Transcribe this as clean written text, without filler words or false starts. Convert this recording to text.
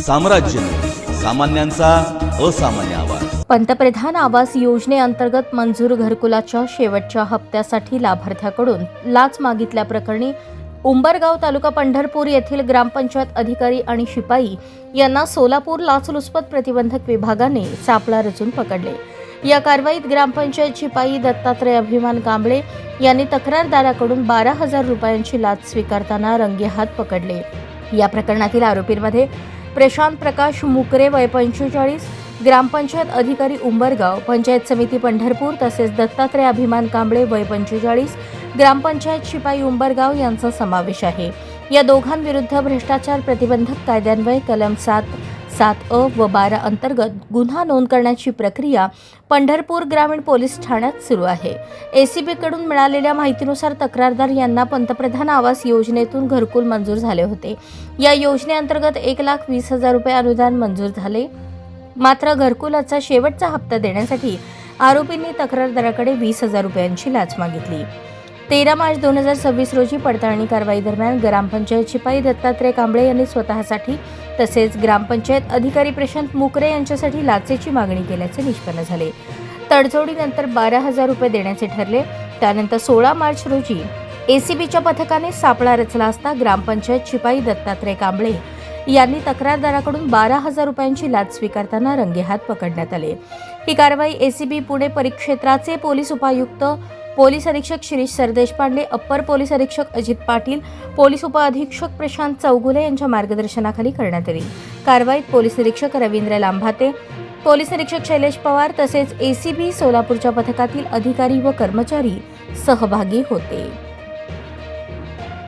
साम्राज्य न्यूज, सामान्यांचा असामान्य आवाज. पंतप्रधान आवास योजनेअंतर्गत मंजूर घरकुलाच्या शेवटच्या हप्त्यासाठी लाभार्थ्याकडून लाच मागितल्याप्रकरणी उंबरगाव तालुका पंढरपूर येथील ग्रामपंचायत अधिकारी आणि शिपाई यांना सोलापूर लाचलुचपत प्रतिबंधक विभागाने सापळा रचून पकडले. या कारवाईत ग्रामपंचायत शिपाई दत्तात्रय अभिमान कांबळे यांनी तक्रारदाराकडून 12,000 रुपयांची लाच स्वीकारताना रंगेहात पकडले. या प्रकरणातील आरोपींमध्ये प्रशांत प्रकाश मुकरे वय 45, ग्रामपंचायत अधिकारी उंबरगाव, पंचायत समिती पंढरपूर तसेच दत्तात्रय अभिमान कांबळे वय 45, ग्रामपंचायत शिपाई उंबरगाव यांचा समावेश आहे. या दोघांविरुद्ध भ्रष्टाचार प्रतिबंधक कायद्यान्वये कलम 7(7)(अ) व 12 अंतर्गत गुन्हा नोंद करण्याची प्रक्रिया पंढरपूर ग्रामीण पोलीस ठाण्यात सुरू आहे. एसीबीकडून मिळालेल्या माहितीनुसार तक्रारदार यांना पंतप्रधान आवास योजनेतून घरकुल मंजूर झाले होते. या योजनेअंतर्गत 1,20,000 रुपये अनुदान मंजूर झाले. मात्र घरकुलाचा शेवटचा हप्ता देण्यासाठी आरोपींनी तक्रारदाराकडे 20,000 रुपयांची लाच मागितली. 13 मार्च 2026 रोजी पडताळणी कारवाई दरम्यान ग्रामपंचायत शिपाई दत्तात्रय कांबळे यांनी स्वतःसाठी तसेच ग्रामपंचायत अधिकारी प्रशांत मुकरे यांच्यासाठी लाचेची मागणी केल्याचे निष्पन्न झाले. तडजोडीनंतर 12,000 रुपये देण्याचे ठरले. त्यानंतर 16 मार्च रोजी एसीबीच्या पथकाने सापळा रचला असता ग्रामपंचायत शिपाई दत्तात्रय कांबळे यांनी तक्रारदाराकडून 12,000 रुपयांची लाच स्वीकारताना रंगेहात पकडण्यात आले. ही कारवाई एसीबी पुणे परिक्षेत्राचे पोलीस उपायुक्त पोलीस अधीक्षक शिरीष सरदेशपांडे, अप्पर पोलीस अधीक्षक अजित पाटील, पोलीस उपअधीक्षक प्रशांत चौगुले यांच्या मार्गदर्शनाखाली करण्यात आली. कारवाईत पोलीस निरीक्षक रवींद्र लांभाते, पोलीस निरीक्षक शैलेश पवार तसेच एसीबी सोलापूरच्या पथकातील अधिकारी व कर्मचारी सहभागी होते.